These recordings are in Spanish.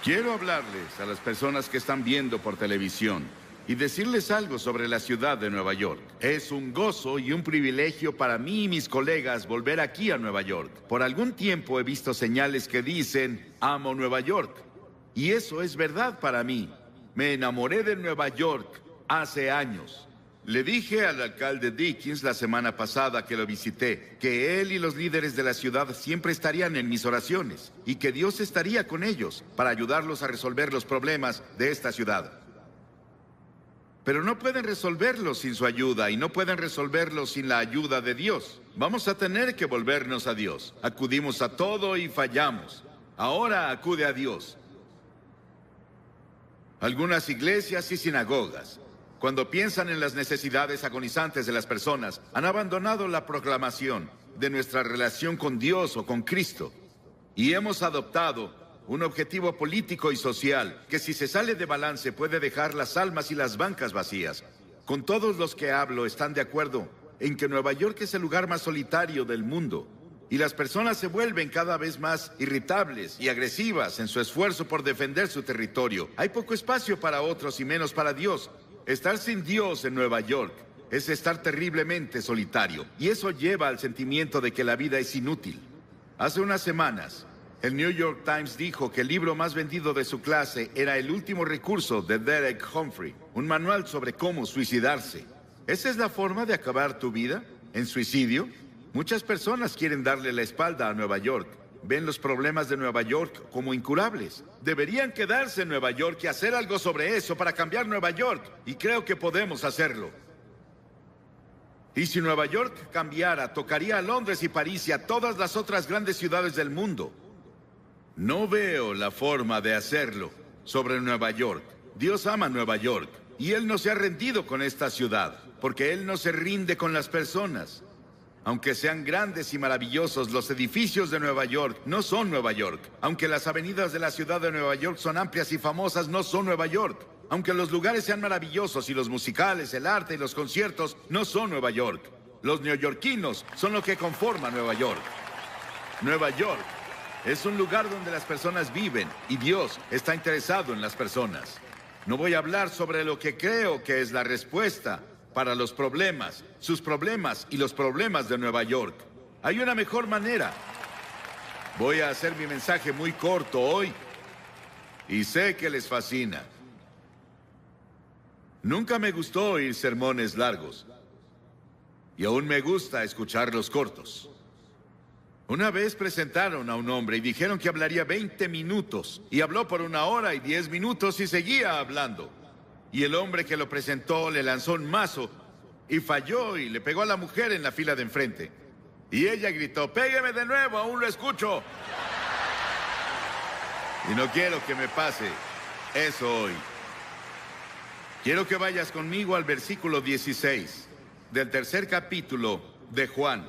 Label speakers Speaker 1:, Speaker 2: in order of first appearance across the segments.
Speaker 1: Quiero hablarles a las personas que están viendo por televisión y decirles algo sobre la ciudad de Nueva York. Es un gozo y un privilegio para mí y mis colegas volver aquí a Nueva York. Por algún tiempo he visto señales que dicen, amo Nueva York. Y eso es verdad para mí. Me enamoré de Nueva York hace años. Le dije al alcalde Dickens la semana pasada que lo visité, que él y los líderes de la ciudad siempre estarían en mis oraciones y que Dios estaría con ellos para ayudarlos a resolver los problemas de esta ciudad. Pero no pueden resolverlos sin su ayuda y no pueden resolverlos sin la ayuda de Dios. Vamos a tener que volvernos a Dios. Acudimos a todo y fallamos. Ahora acude a Dios. Algunas iglesias y sinagogas, cuando piensan en las necesidades agonizantes de las personas, han abandonado la proclamación de nuestra relación con Dios o con Cristo. Y hemos adoptado un objetivo político y social que, si se sale de balance, puede dejar las almas y las bancas vacías. Con todos los que hablo están de acuerdo en que Nueva York es el lugar más solitario del mundo. Y las personas se vuelven cada vez más irritables y agresivas en su esfuerzo por defender su territorio. Hay poco espacio para otros y menos para Dios. Estar sin Dios en Nueva York es estar terriblemente solitario, y eso lleva al sentimiento de que la vida es inútil. Hace unas semanas, el New York Times dijo que el libro más vendido de su clase era El último recurso de Derek Humphrey, un manual sobre cómo suicidarse. ¿Esa es la forma de acabar tu vida? ¿En suicidio? Muchas personas quieren darle la espalda a Nueva York. Ven los problemas de Nueva York como incurables. Deberían quedarse en Nueva York y hacer algo sobre eso para cambiar Nueva York. Y creo que podemos hacerlo. Y si Nueva York cambiara, tocaría a Londres y París y a todas las otras grandes ciudades del mundo. No veo la forma de hacerlo sobre Nueva York. Dios ama Nueva York y Él no se ha rendido con esta ciudad, porque Él no se rinde con las personas. Aunque sean grandes y maravillosos, los edificios de Nueva York no son Nueva York. Aunque las avenidas de la ciudad de Nueva York son amplias y famosas, no son Nueva York. Aunque los lugares sean maravillosos y los musicales, el arte y los conciertos, no son Nueva York. Los neoyorquinos son lo que conforma Nueva York. Nueva York es un lugar donde las personas viven y Dios está interesado en las personas. No voy a hablar sobre lo que creo que es la respuesta para los problemas, sus problemas y los problemas de Nueva York. Hay una mejor manera. Voy a hacer mi mensaje muy corto hoy y sé que les fascina. Nunca me gustó oír sermones largos y aún me gusta escucharlos cortos. Una vez presentaron a un hombre y dijeron que hablaría 20 minutos y habló por 1 hora y 10 minutos y seguía hablando. Y el hombre que lo presentó le lanzó un mazo y falló y le pegó a la mujer en la fila de enfrente. Y ella gritó, pégueme de nuevo, aún lo escucho. Y no quiero que me pase eso hoy. Quiero que vayas conmigo al versículo 16 del 3er capítulo de Juan.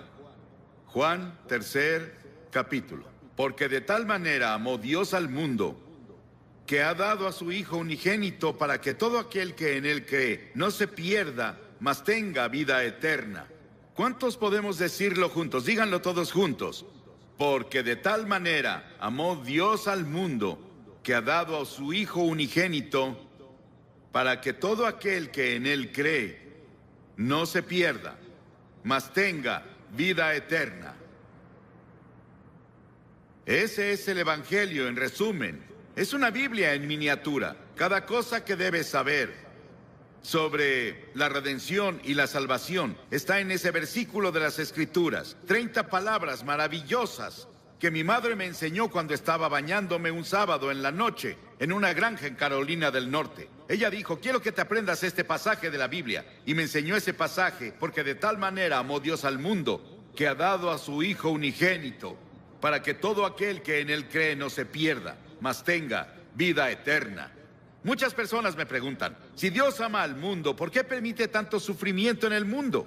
Speaker 1: Juan, 3er capítulo. Porque de tal manera amó Dios al mundo, que ha dado a su Hijo unigénito para que todo aquel que en Él cree no se pierda, mas tenga vida eterna. ¿Cuántos podemos decirlo juntos? Díganlo todos juntos. Porque de tal manera amó Dios al mundo, que ha dado a su Hijo unigénito, para que todo aquel que en Él cree no se pierda, mas tenga vida eterna. Ese es el Evangelio en resumen. Es una Biblia en miniatura. Cada cosa que debes saber sobre la redención y la salvación está en ese versículo de las Escrituras. 30 palabras maravillosas que mi madre me enseñó cuando estaba bañándome un sábado en la noche en una granja en Carolina del Norte. Ella dijo, quiero que te aprendas este pasaje de la Biblia. Y me enseñó ese pasaje porque de tal manera amó Dios al mundo, que ha dado a su Hijo unigénito, para que todo aquel que en Él cree no se pierda, mas tenga vida eterna. Muchas personas me preguntan, si Dios ama al mundo, ¿por qué permite tanto sufrimiento en el mundo?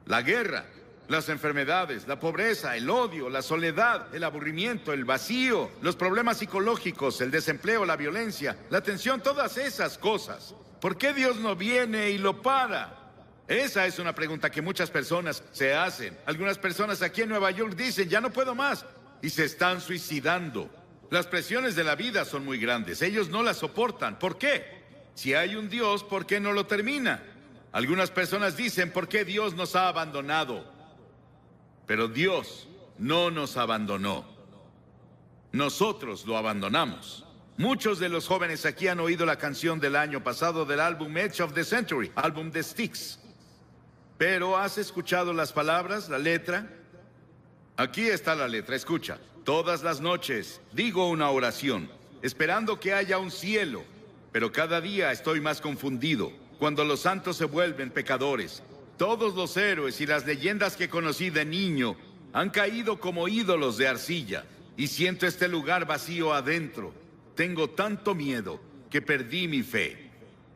Speaker 1: La guerra, las enfermedades, la pobreza, el odio, la soledad, el aburrimiento, el vacío, los problemas psicológicos, el desempleo, la violencia, la tensión, todas esas cosas. ¿Por qué Dios no viene y lo para? Esa es una pregunta que muchas personas se hacen. Algunas personas aquí en Nueva York dicen, ya no puedo más, y se están suicidando. Las presiones de la vida son muy grandes. Ellos no las soportan. ¿Por qué? Si hay un Dios, ¿por qué no lo termina? Algunas personas dicen, ¿por qué Dios nos ha abandonado? Pero Dios no nos abandonó. Nosotros lo abandonamos. Muchos de los jóvenes aquí han oído la canción del año pasado del álbum Edge of the Century, álbum de Styx. Pero ¿has escuchado las palabras, la letra? Aquí está la letra, escucha. Todas las noches digo una oración, esperando que haya un cielo, pero cada día estoy más confundido. Cuando los santos se vuelven pecadores, todos los héroes y las leyendas que conocí de niño han caído como ídolos de arcilla, y siento este lugar vacío adentro. Tengo tanto miedo que perdí mi fe.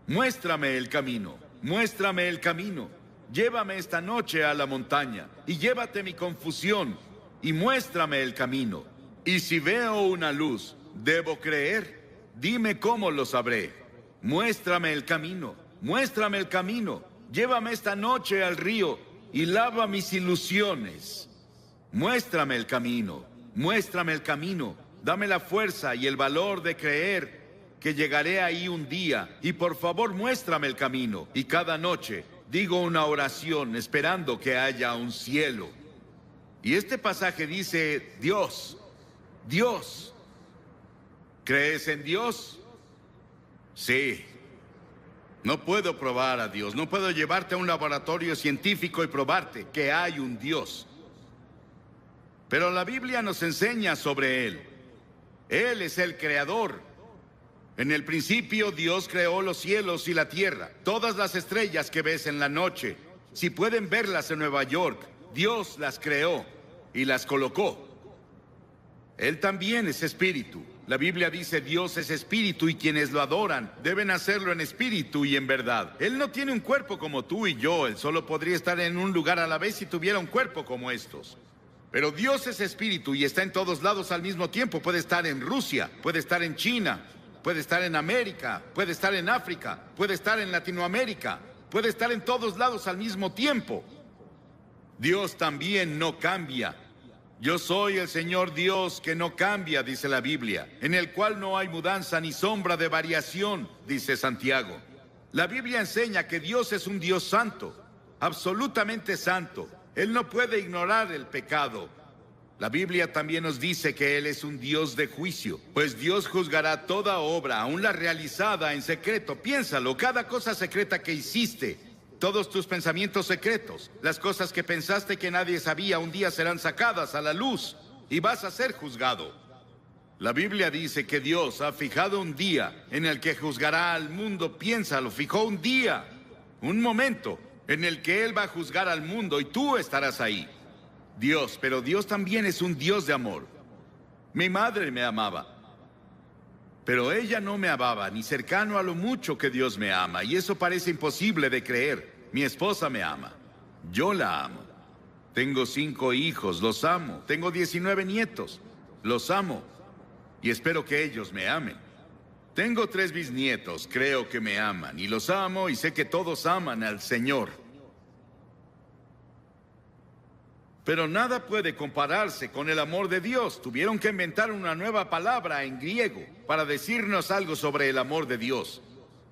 Speaker 1: Muéstrame el camino, muéstrame el camino. Llévame esta noche a la montaña y llévate mi confusión y muéstrame el camino. Y si veo una luz, ¿debo creer? Dime cómo lo sabré. Muéstrame el camino, muéstrame el camino. Llévame esta noche al río y lava mis ilusiones. Muéstrame el camino, muéstrame el camino. Dame la fuerza y el valor de creer que llegaré ahí un día. Y por favor, muéstrame el camino. Y cada noche digo una oración esperando que haya un cielo. Y este pasaje dice, Dios, Dios. ¿Crees en Dios? Sí. No puedo probar a Dios. No puedo llevarte a un laboratorio científico y probarte que hay un Dios. Pero la Biblia nos enseña sobre Él. Él es el creador. En el principio Dios creó los cielos y la tierra. Todas las estrellas que ves en la noche, si pueden verlas en Nueva York, Dios las creó y las colocó. Él también es espíritu. La Biblia dice Dios es espíritu y quienes lo adoran deben hacerlo en espíritu y en verdad. Él no tiene un cuerpo como tú y yo. Él solo podría estar en un lugar a la vez si tuviera un cuerpo como estos. Pero Dios es espíritu y está en todos lados al mismo tiempo. Puede estar en Rusia, puede estar en China, puede estar en América, puede estar en África, puede estar en Latinoamérica, puede estar en todos lados al mismo tiempo. Dios también no cambia. Yo soy el Señor Dios que no cambia, dice la Biblia, en el cual no hay mudanza ni sombra de variación, dice Santiago. La Biblia enseña que Dios es un Dios santo, absolutamente santo. Él no puede ignorar el pecado. La Biblia también nos dice que Él es un Dios de juicio, pues Dios juzgará toda obra, aun la realizada en secreto. Piénsalo, cada cosa secreta que hiciste, todos tus pensamientos secretos, las cosas que pensaste que nadie sabía, un día serán sacadas a la luz y vas a ser juzgado. La Biblia dice que Dios ha fijado un día en el que juzgará al mundo. Piénsalo, fijó un día, un momento en el que Él va a juzgar al mundo y tú estarás ahí. Dios, pero Dios también es un Dios de amor. Mi madre me amaba, pero ella no me amaba ni cercano a lo mucho que Dios me ama, y eso parece imposible de creer. Mi esposa me ama. Yo la amo. Tengo 5 hijos, los amo. Tengo 19 nietos, los amo. Y espero que ellos me amen. Tengo 3 bisnietos, creo que me aman, y los amo, y sé que todos aman al Señor. Pero nada puede compararse con el amor de Dios. Tuvieron que inventar una nueva palabra en griego para decirnos algo sobre el amor de Dios.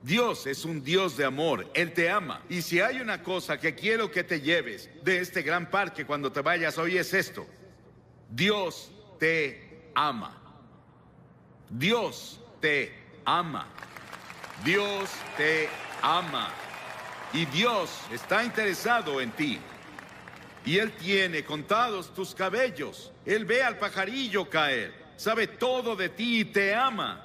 Speaker 1: Dios es un Dios de amor, Él te ama. Y si hay una cosa que quiero que te lleves de este gran parque cuando te vayas hoy es esto: Dios te ama. Dios te ama. Dios te ama. Y Dios está interesado en ti. Y Él tiene contados tus cabellos. Él ve al pajarillo caer. Sabe todo de ti y te ama.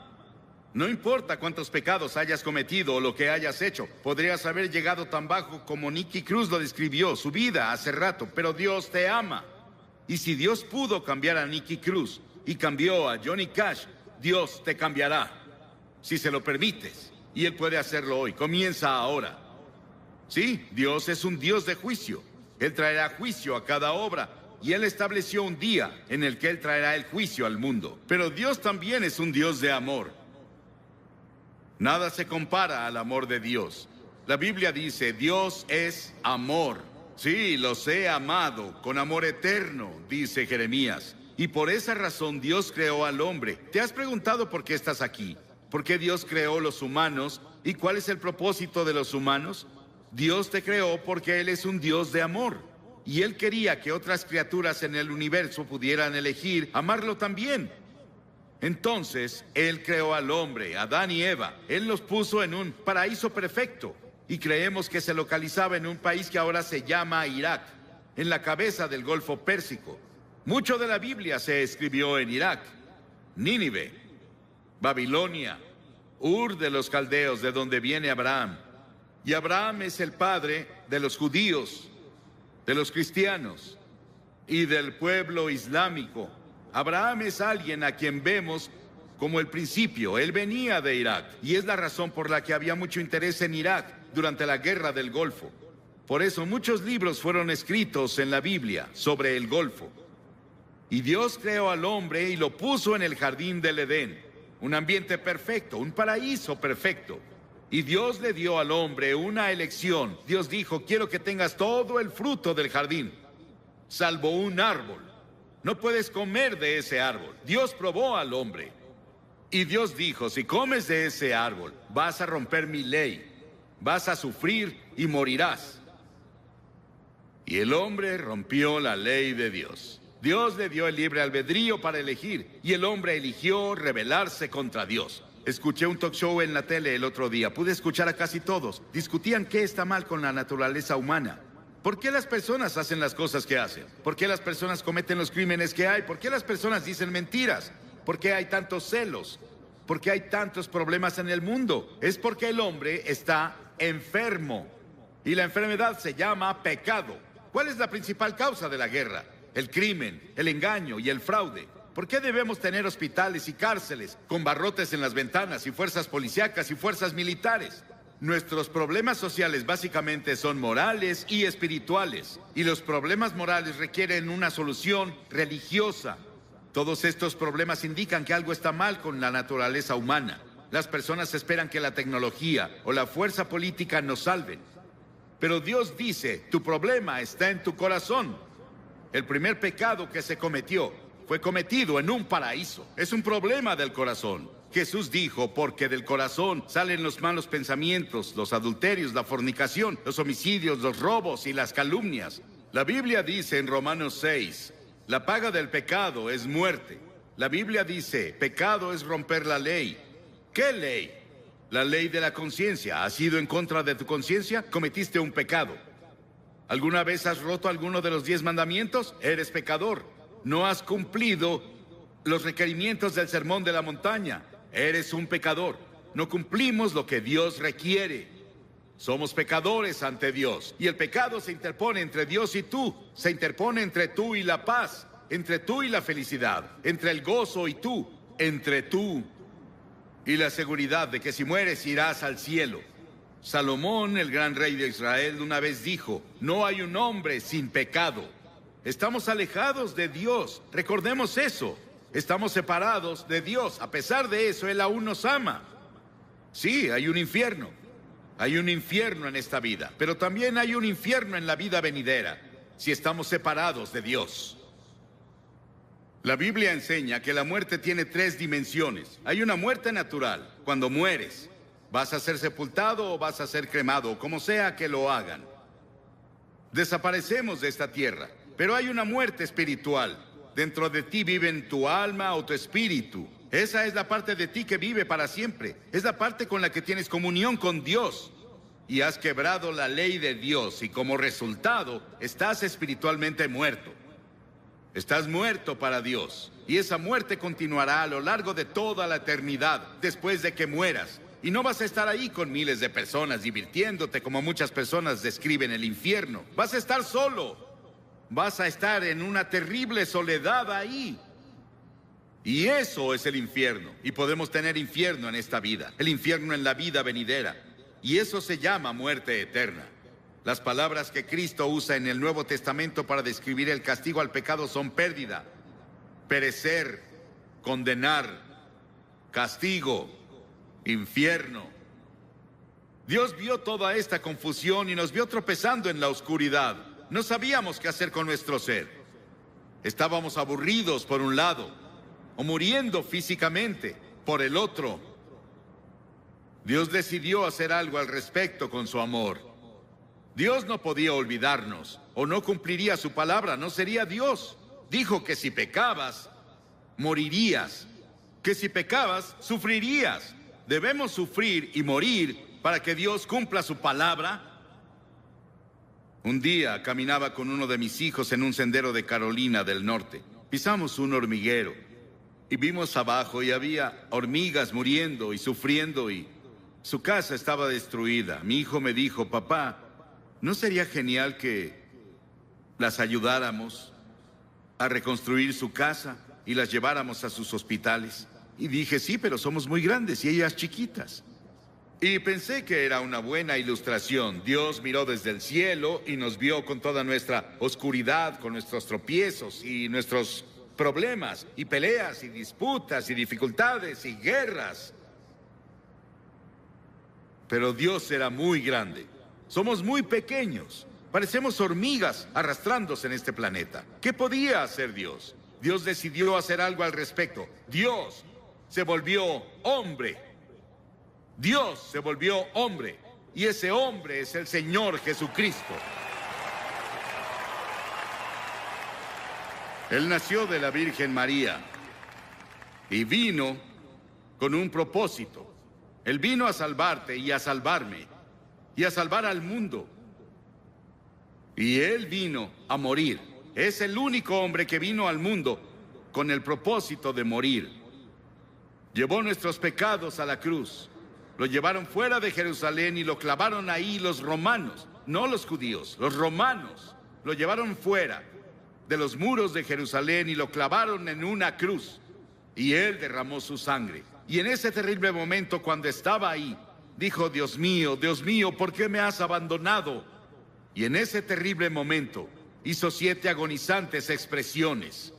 Speaker 1: No importa cuántos pecados hayas cometido o lo que hayas hecho. Podrías haber llegado tan bajo como Nicky Cruz lo describió, su vida hace rato, pero Dios te ama. Y si Dios pudo cambiar a Nicky Cruz y cambió a Johnny Cash, Dios te cambiará, si se lo permites. Y Él puede hacerlo hoy. Comienza ahora. Sí, Dios es un Dios de juicio. Él traerá juicio a cada obra. Y Él estableció un día en el que Él traerá el juicio al mundo. Pero Dios también es un Dios de amor. Nada se compara al amor de Dios. La Biblia dice, Dios es amor. Sí, los he amado con amor eterno, dice Jeremías. Y por esa razón Dios creó al hombre. ¿Te has preguntado por qué estás aquí? ¿Por qué Dios creó los humanos? ¿Y cuál es el propósito de los humanos? Dios te creó porque Él es un Dios de amor. Y Él quería que otras criaturas en el universo pudieran elegir amarlo también. Entonces, Él creó al hombre, Adán y Eva. Él los puso en un paraíso perfecto. Y creemos que se localizaba en un país que ahora se llama Irak, en la cabeza del Golfo Pérsico. Mucho de la Biblia se escribió en Irak, Nínive, Babilonia, Ur de los caldeos, de donde viene Abraham. Y Abraham es el padre de los judíos, de los cristianos y del pueblo islámico. Abraham es alguien a quien vemos como el principio. Él venía de Irak y es la razón por la que había mucho interés en Irak durante la guerra del Golfo. Por eso muchos libros fueron escritos en la Biblia sobre el Golfo. Y Dios creó al hombre y lo puso en el jardín del Edén, un ambiente perfecto, un paraíso perfecto. Y Dios le dio al hombre una elección. Dios dijo: quiero que tengas todo el fruto del jardín, salvo un árbol. No puedes comer de ese árbol. Dios probó al hombre. Y Dios dijo: si comes de ese árbol, vas a romper mi ley, vas a sufrir y morirás. Y el hombre rompió la ley de Dios. Dios le dio el libre albedrío para elegir, y el hombre eligió rebelarse contra Dios. Escuché un talk show en la tele el otro día. Pude escuchar a casi todos. Discutían qué está mal con la naturaleza humana. ¿Por qué las personas hacen las cosas que hacen? ¿Por qué las personas cometen los crímenes que hay? ¿Por qué las personas dicen mentiras? ¿Por qué hay tantos celos? ¿Por qué hay tantos problemas en el mundo? Es porque el hombre está enfermo. Y la enfermedad se llama pecado. ¿Cuál es la principal causa de la guerra? El crimen, el engaño y el fraude. ¿Por qué debemos tener hospitales y cárceles con barrotes en las ventanas y fuerzas policíacas y fuerzas militares? Nuestros problemas sociales básicamente son morales y espirituales. Y los problemas morales requieren una solución religiosa. Todos estos problemas indican que algo está mal con la naturaleza humana. Las personas esperan que la tecnología o la fuerza política nos salven. Pero Dios dice: tu problema está en tu corazón. El primer pecado que se cometió fue cometido en un paraíso. Es un problema del corazón. Jesús dijo: porque del corazón salen los malos pensamientos, los adulterios, la fornicación, los homicidios, los robos y las calumnias. La Biblia dice en Romanos 6, la paga del pecado es muerte. La Biblia dice: pecado es romper la ley. ¿Qué ley? La ley de la conciencia. ¿Has ido en contra de tu conciencia? Cometiste un pecado. ¿Alguna vez has roto alguno de los 10 mandamientos? Eres pecador. No has cumplido los requerimientos del Sermón de la Montaña. Eres un pecador. No cumplimos lo que Dios requiere. Somos pecadores ante Dios. Y el pecado se interpone entre Dios y tú. Se interpone entre tú y la paz, entre tú y la felicidad, entre el gozo y tú, entre tú y la seguridad de que si mueres irás al cielo. Salomón, el gran rey de Israel, una vez dijo: no hay un hombre sin pecado. Estamos alejados de Dios. Recordemos eso. Estamos separados de Dios. A pesar de eso, Él aún nos ama. Sí, hay un infierno. Hay un infierno en esta vida. Pero también hay un infierno en la vida venidera, si estamos separados de Dios. La Biblia enseña que la muerte tiene 3 dimensiones. Hay una muerte natural. Cuando mueres, vas a ser sepultado o vas a ser cremado, o como sea que lo hagan. Desaparecemos de esta tierra. Pero hay una muerte espiritual. Dentro de ti viven tu alma o tu espíritu. Esa es la parte de ti que vive para siempre. Es la parte con la que tienes comunión con Dios. Y has quebrado la ley de Dios y como resultado estás espiritualmente muerto. Estás muerto para Dios. Y esa muerte continuará a lo largo de toda la eternidad después de que mueras. Y no vas a estar ahí con miles de personas divirtiéndote como muchas personas describen el infierno. Vas a estar solo. Vas a estar en una terrible soledad ahí. Y eso es el infierno. Y podemos tener infierno en esta vida, el infierno en la vida venidera. Y eso se llama muerte eterna. Las palabras que Cristo usa en el Nuevo Testamento para describir el castigo al pecado son pérdida, perecer, condenar, castigo, infierno. Dios vio toda esta confusión y nos vio tropezando en la oscuridad. No sabíamos qué hacer con nuestro ser. Estábamos aburridos por un lado, o muriendo físicamente por el otro. Dios decidió hacer algo al respecto con su amor. Dios no podía olvidarnos, o no cumpliría su palabra, no sería Dios. Dijo que si pecabas, morirías. Que si pecabas, sufrirías. ¿Debemos sufrir y morir para que Dios cumpla su palabra? Un día caminaba con uno de mis hijos en un sendero de Carolina del Norte. Pisamos un hormiguero y vimos abajo y había hormigas muriendo y sufriendo y su casa estaba destruida. Mi hijo me dijo: papá, ¿no sería genial que las ayudáramos a reconstruir su casa y las lleváramos a sus hospitales? Y dije: sí, pero somos muy grandes y ellas chiquitas. Y pensé que era una buena ilustración. Dios miró desde el cielo y nos vio con toda nuestra oscuridad, con nuestros tropiezos y nuestros problemas, y peleas, y disputas, y dificultades, y guerras. Pero Dios era muy grande. Somos muy pequeños. Parecemos hormigas arrastrándose en este planeta. ¿Qué podía hacer Dios? Dios decidió hacer algo al respecto. Dios se volvió hombre. Dios se volvió hombre, y ese hombre es el Señor Jesucristo. Él nació de la Virgen María y vino con un propósito. Él vino a salvarte y a salvarme y a salvar al mundo. Y Él vino a morir. Es el único hombre que vino al mundo con el propósito de morir. Llevó nuestros pecados a la cruz. Lo llevaron fuera de Jerusalén y lo clavaron ahí los romanos, no los judíos, los romanos. Lo llevaron fuera de los muros de Jerusalén y lo clavaron en una cruz. Y Él derramó su sangre. Y en ese terrible momento, cuando estaba ahí, dijo: Dios mío, ¿por qué me has abandonado? Y en ese terrible momento hizo 7 agonizantes expresiones.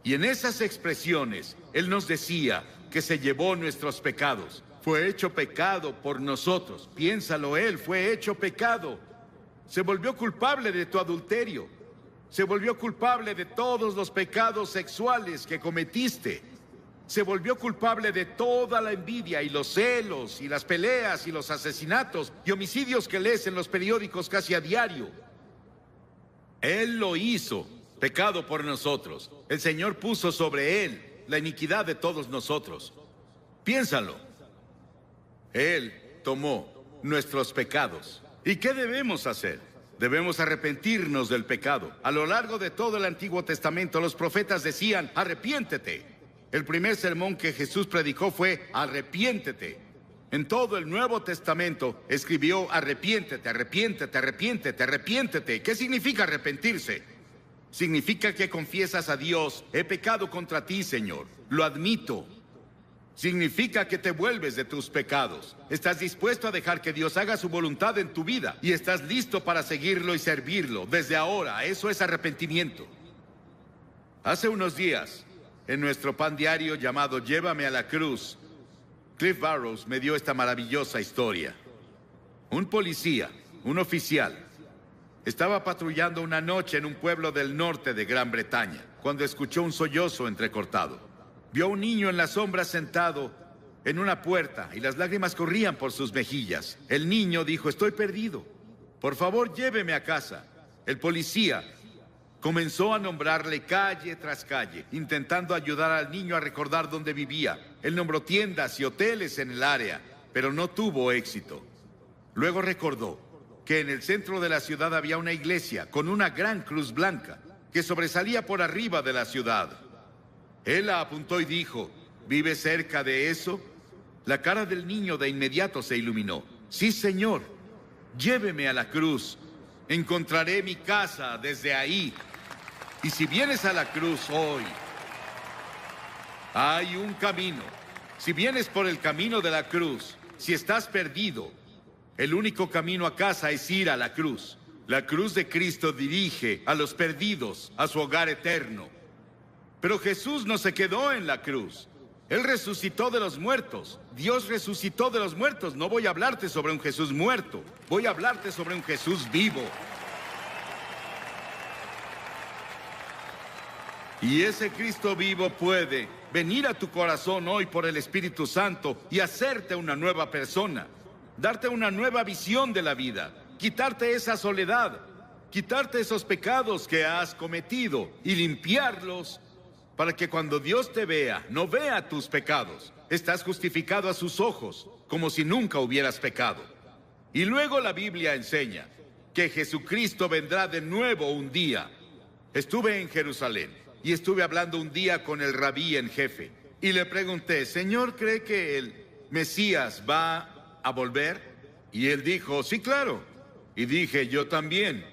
Speaker 1: Y en esas expresiones Él nos decía que se llevó nuestros pecados. Fue hecho pecado por nosotros. Piénsalo, Él fue hecho pecado. Se volvió culpable de tu adulterio. Se volvió culpable de todos los pecados sexuales que cometiste. Se volvió culpable de toda la envidia y los celos y las peleas y los asesinatos y homicidios que lees en los periódicos casi a diario. Él lo hizo, pecado por nosotros. El Señor puso sobre Él la iniquidad de todos nosotros. Piénsalo. Él tomó nuestros pecados. ¿Y qué debemos hacer? Debemos arrepentirnos del pecado. A lo largo de todo el Antiguo Testamento, los profetas decían: arrepiéntete. El primer sermón que Jesús predicó fue: arrepiéntete. En todo el Nuevo Testamento escribió: arrepiéntete, arrepiéntete, arrepiéntete, arrepiéntete. ¿Qué significa arrepentirse? Significa que confiesas a Dios: he pecado contra ti, Señor. Lo admito. Significa que te vuelves de tus pecados. Estás dispuesto a dejar que Dios haga su voluntad en tu vida y estás listo para seguirlo y servirlo desde ahora. Eso es arrepentimiento. Hace unos días, en nuestro pan diario llamado Llévame a la Cruz, Cliff Barrows me dio esta maravillosa historia. Un policía, un oficial, estaba patrullando una noche en un pueblo del norte de Gran Bretaña cuando escuchó un sollozo entrecortado. Vio a un niño en la sombra sentado en una puerta y las lágrimas corrían por sus mejillas. El niño dijo: estoy perdido. Por favor, lléveme a casa. El policía comenzó a nombrarle calle tras calle, intentando ayudar al niño a recordar dónde vivía. Él nombró tiendas y hoteles en el área, pero no tuvo éxito. Luego recordó que en el centro de la ciudad había una iglesia con una gran cruz blanca que sobresalía por arriba de la ciudad. Él la apuntó y dijo: ¿vive cerca de eso? La cara del niño de inmediato se iluminó. Sí, señor, lléveme a la cruz. Encontraré mi casa desde ahí. Y si vienes a la cruz hoy, hay un camino. Si vienes por el camino de la cruz, si estás perdido, el único camino a casa es ir a la cruz. La cruz de Cristo dirige a los perdidos a su hogar eterno. Pero Jesús no se quedó en la cruz. Él resucitó de los muertos. Dios resucitó de los muertos. No voy a hablarte sobre un Jesús muerto. Voy a hablarte sobre un Jesús vivo. Y ese Cristo vivo puede venir a tu corazón hoy por el Espíritu Santo y hacerte una nueva persona, darte una nueva visión de la vida, quitarte esa soledad, quitarte esos pecados que has cometido y limpiarlos para que cuando Dios te vea, no vea tus pecados. Estás justificado a sus ojos, como si nunca hubieras pecado. Y luego la Biblia enseña que Jesucristo vendrá de nuevo un día. Estuve en Jerusalén y estuve hablando un día con el rabí en jefe. Y le pregunté, Señor, ¿cree que el Mesías va a volver? Y él dijo, sí, claro. Y dije, yo también.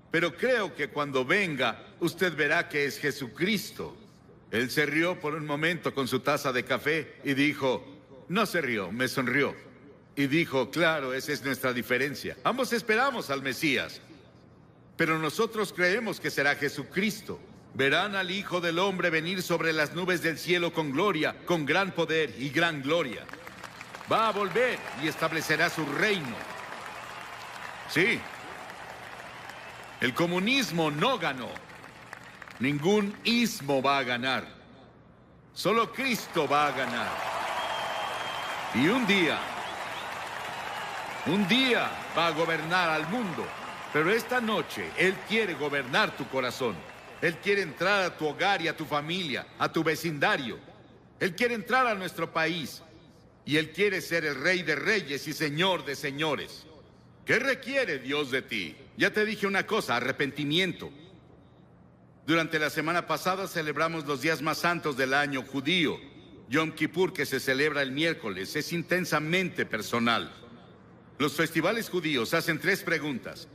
Speaker 1: Pero creo que cuando venga, usted verá que es Jesucristo. Él se rió por un momento con su taza de café y dijo, no se rió, me sonrió. Y dijo, claro, esa es nuestra diferencia. Ambos esperamos al Mesías, pero nosotros creemos que será Jesucristo. Verán al Hijo del Hombre venir sobre las nubes del cielo con gloria, con gran poder y gran gloria. Va a volver y establecerá su reino. Sí, el comunismo no ganó. Ningún ismo va a ganar. Solo Cristo va a ganar. Y un día va a gobernar al mundo. Pero esta noche Él quiere gobernar tu corazón. Él quiere entrar a tu hogar y a tu familia, a tu vecindario. Él quiere entrar a nuestro país. Y Él quiere ser el Rey de Reyes y Señor de Señores. ¿Qué requiere Dios de ti? Ya te dije una cosa, arrepentimiento. Durante la semana pasada celebramos los días más santos del año judío. Yom Kippur, que se celebra el miércoles, es intensamente personal. Los festivales judíos hacen 3 preguntas.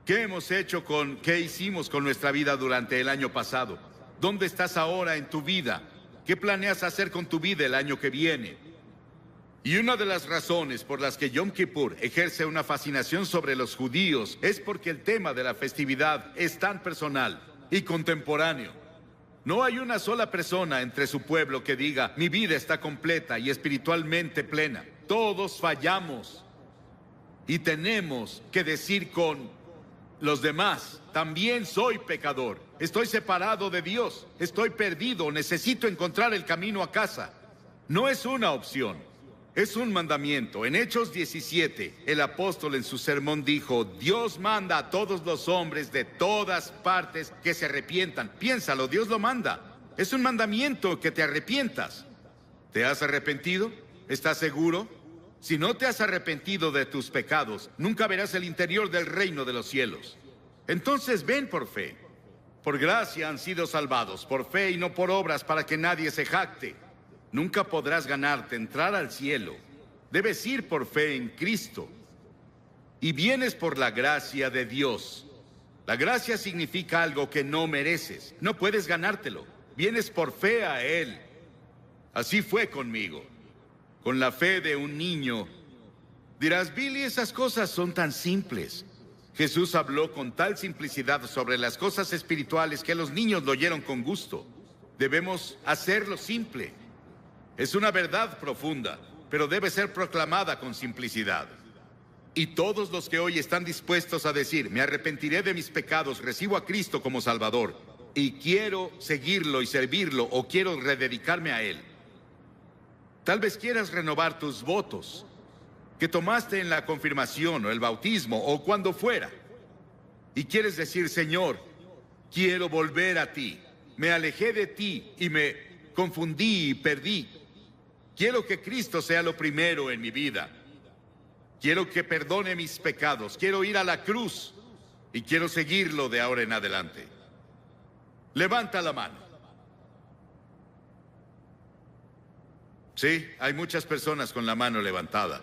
Speaker 1: ¿Qué hicimos con nuestra vida durante el año pasado? ¿Dónde estás ahora en tu vida? ¿Qué planeas hacer con tu vida el año que viene? Y una de las razones por las que Yom Kippur ejerce una fascinación sobre los judíos es porque el tema de la festividad es tan personal y contemporáneo. No hay una sola persona entre su pueblo que diga, mi vida está completa y espiritualmente plena. Todos fallamos. Y tenemos que decir con los demás, también soy pecador. Estoy separado de Dios. Estoy perdido. Necesito encontrar el camino a casa. No es una opción. Es un mandamiento. En Hechos 17, el apóstol en su sermón dijo, Dios manda a todos los hombres de todas partes que se arrepientan. Piénsalo, Dios lo manda. Es un mandamiento que te arrepientas. ¿Te has arrepentido? ¿Estás seguro? Si no te has arrepentido de tus pecados, nunca verás el interior del reino de los cielos. Entonces ven por fe. Por gracia han sido salvados, por fe y no por obras, para que nadie se jacte. Nunca podrás ganarte entrar al cielo. Debes ir por fe en Cristo. Y vienes por la gracia de Dios. La gracia significa algo que no mereces. No puedes ganártelo. Vienes por fe a Él. Así fue conmigo. Con la fe de un niño. Dirás, Billy, esas cosas son tan simples. Jesús habló con tal simplicidad sobre las cosas espirituales que los niños lo oyeron con gusto. Debemos hacerlo simple. Es una verdad profunda, pero debe ser proclamada con simplicidad. Y todos los que hoy están dispuestos a decir, me arrepentiré de mis pecados, recibo a Cristo como Salvador, y quiero seguirlo y servirlo, o quiero rededicarme a Él. Tal vez quieras renovar tus votos que tomaste en la confirmación o el bautismo o cuando fuera. Y quieres decir, Señor, quiero volver a ti. Me alejé de ti y me confundí y perdí. Quiero que Cristo sea lo primero en mi vida. Quiero que perdone mis pecados. Quiero ir a la cruz y quiero seguirlo de ahora en adelante. Levanta la mano. Sí, hay muchas personas con la mano levantada.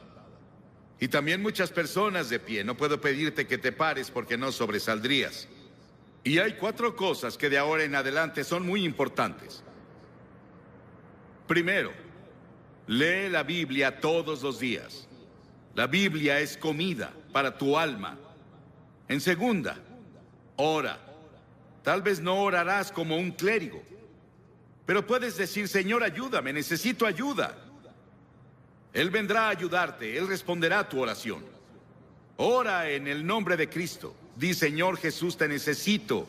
Speaker 1: Y también muchas personas de pie. No puedo pedirte que te pares porque no sobresaldrías. Y hay 4 cosas que de ahora en adelante son muy importantes. Primero, lee la Biblia todos los días. La Biblia es comida para tu alma. En segunda, ora. Tal vez no orarás como un clérigo, pero puedes decir, Señor, ayúdame, necesito ayuda. Él vendrá a ayudarte, Él responderá a tu oración. Ora en el nombre de Cristo. Di, Señor Jesús, te necesito.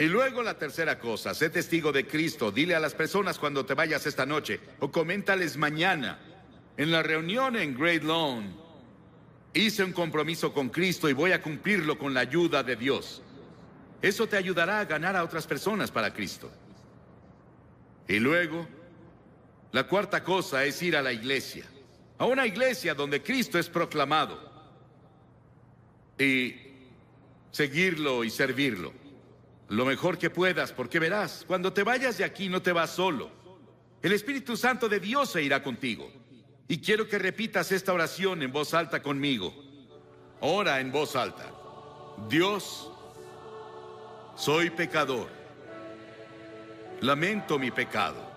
Speaker 1: Y luego la tercera cosa, sé testigo de Cristo. Dile a las personas cuando te vayas esta noche, o coméntales mañana. En la reunión en Great Lawn, hice un compromiso con Cristo y voy a cumplirlo con la ayuda de Dios. Eso te ayudará a ganar a otras personas para Cristo. Y luego, la cuarta cosa es ir a la iglesia. A una iglesia donde Cristo es proclamado. Y seguirlo y servirlo. Lo mejor que puedas, porque verás, cuando te vayas de aquí no te vas solo. El Espíritu Santo de Dios se irá contigo. Y quiero que repitas esta oración en voz alta conmigo. Ora en voz alta. Dios, soy pecador. Lamento mi pecado.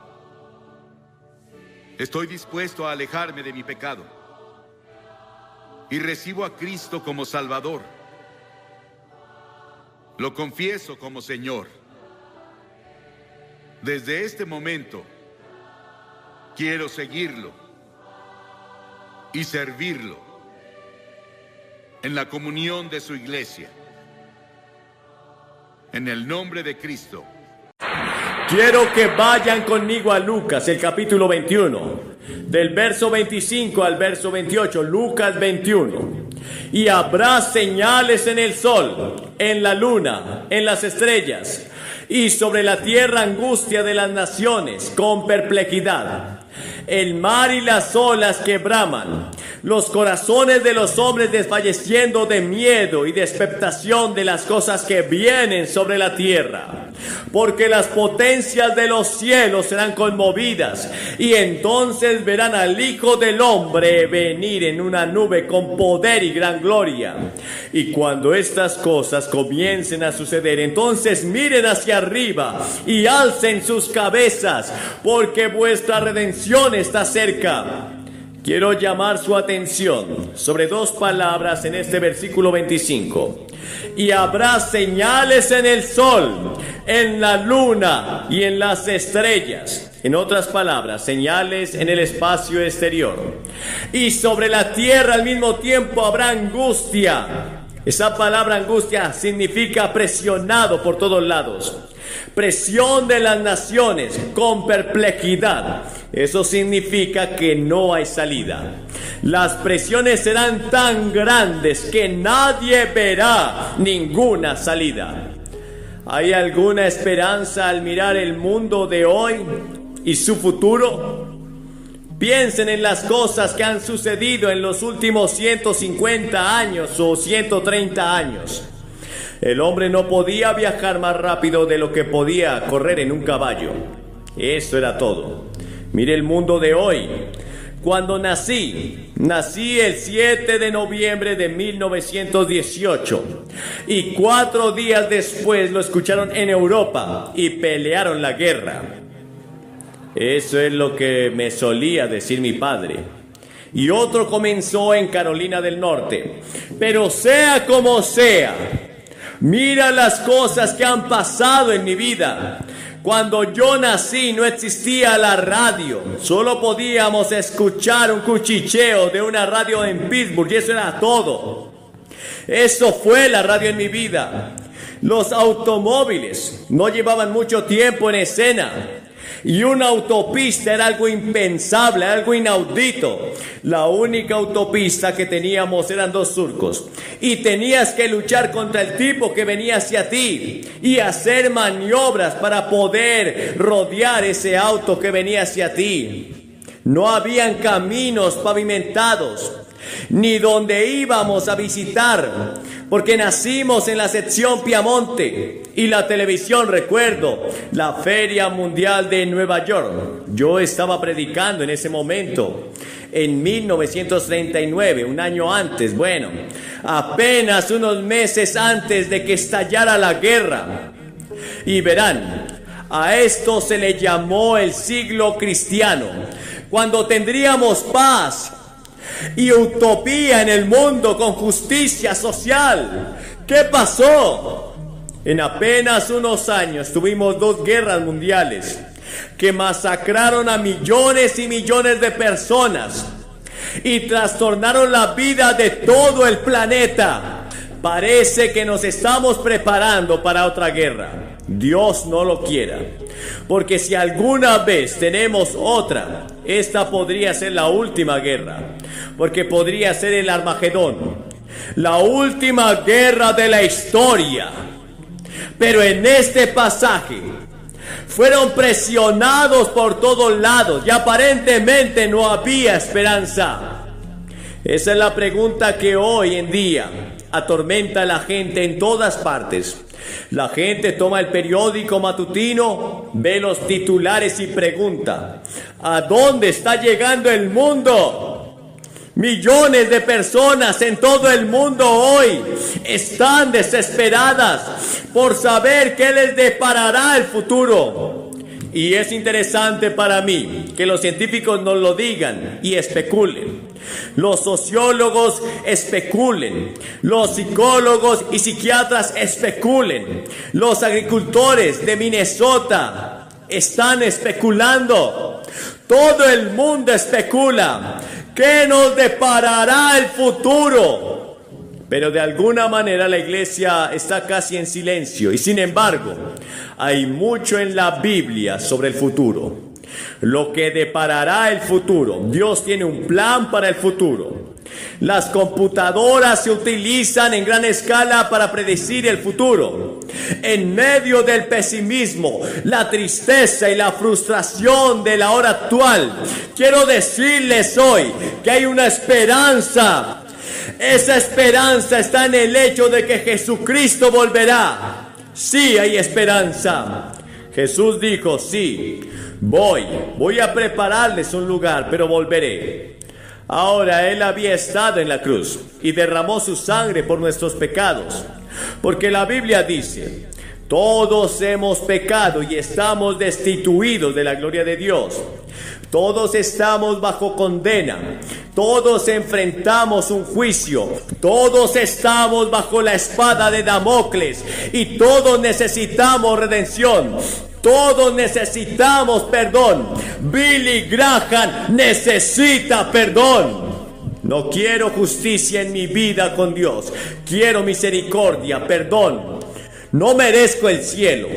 Speaker 1: Estoy dispuesto a alejarme de mi pecado. Y recibo a Cristo como Salvador. Lo confieso como Señor. Desde este momento, quiero seguirlo y servirlo en la comunión de su iglesia. En el nombre de Cristo.
Speaker 2: Quiero que vayan conmigo a Lucas, el capítulo 21, del verso 25 al verso 28, Lucas 21. Y habrá señales en el sol, en la luna, en las estrellas, y sobre la tierra angustia de las naciones, con perplejidad. El mar y las olas que braman, los corazones de los hombres desfalleciendo de miedo y de expectación de las cosas que vienen sobre la tierra. Porque las potencias de los cielos serán conmovidas, y entonces verán al Hijo del Hombre venir en una nube con poder y gran gloria. Y cuando estas cosas comiencen a suceder, entonces miren hacia arriba y alcen sus cabezas, porque vuestra redención está cerca. Quiero llamar su atención sobre dos palabras en este versículo 25. Y habrá señales en el sol, en la luna y en las estrellas. En otras palabras, señales en el espacio exterior. Y sobre la tierra al mismo tiempo habrá angustia. Esa palabra angustia significa presionado por todos lados. Presión de las naciones con perplejidad. Eso significa que no hay salida. Las presiones serán tan grandes que nadie verá ninguna salida. ¿Hay alguna esperanza al mirar el mundo de hoy y su futuro? Piensen en las cosas que han sucedido en los últimos 150 años o 130 años. El hombre no podía viajar más rápido de lo que podía correr en un caballo. Eso era todo. Mire el mundo de hoy. Cuando nací el 7 de noviembre de 1918. Y 4 días después lo escucharon en Europa y pelearon la guerra. Eso es lo que me solía decir mi padre. Y otro comenzó en Carolina del Norte. Pero sea como sea, mira las cosas que han pasado en mi vida. Cuando yo nací no existía la radio. Solo podíamos escuchar un cuchicheo de una radio en Pittsburgh y eso era todo. Eso fue la radio en mi vida. Los automóviles no llevaban mucho tiempo en escena. Y una autopista era algo impensable, algo inaudito. La única autopista que teníamos eran 2 surcos. Y tenías que luchar contra el tipo que venía hacia ti. Y hacer maniobras para poder rodear ese auto que venía hacia ti. No habían caminos pavimentados, ni donde íbamos a visitar, porque nacimos en la sección Piamonte. Y la televisión, recuerdo, la Feria Mundial de Nueva York. Yo estaba predicando en ese momento, en 1939, un año antes, bueno, apenas unos meses antes de que estallara la guerra. Y verán, a esto se le llamó el siglo cristiano, cuando tendríamos paz y utopía en el mundo con justicia social. ¿Qué pasó? En apenas unos años tuvimos 2 guerras mundiales que masacraron a millones y millones de personas y trastornaron la vida de todo el planeta. Parece que nos estamos preparando para otra guerra. Dios no lo quiera. Porque si alguna vez tenemos otra, esta podría ser la última guerra. Porque podría ser el Armagedón, la última guerra de la historia. Pero en este pasaje fueron presionados por todos lados y aparentemente no había esperanza. Esa es la pregunta que hoy en día atormenta a la gente en todas partes. La gente toma el periódico matutino, ve los titulares y pregunta: ¿a dónde está llegando el mundo? Millones de personas en todo el mundo hoy están desesperadas por saber qué les deparará el futuro. Y es interesante para mí que los científicos nos lo digan y especulen. Los sociólogos especulen, los psicólogos y psiquiatras especulen, los agricultores de Minnesota están especulando. Todo el mundo especula. ¿Qué nos deparará el futuro? Pero de alguna manera la iglesia está casi en silencio. Y sin embargo, hay mucho en la Biblia sobre el futuro. Lo que deparará el futuro. Dios tiene un plan para el futuro. Las computadoras se utilizan en gran escala para predecir el futuro. En medio del pesimismo, la tristeza y la frustración de la hora actual, quiero decirles hoy que hay una esperanza. Esa esperanza está en el hecho de que Jesucristo volverá. Sí, hay esperanza. Jesús dijo: sí, voy a prepararles un lugar, pero volveré. Ahora Él había estado en la cruz y derramó su sangre por nuestros pecados, porque la Biblia dice: todos hemos pecado y estamos destituidos de la gloria de Dios. Todos estamos bajo condena. Todos enfrentamos un juicio. Todos estamos bajo la espada de Damocles. Y todos necesitamos redención. Todos necesitamos perdón. Billy Graham necesita perdón. No quiero justicia en mi vida con Dios. Quiero misericordia, perdón. No merezco el cielo.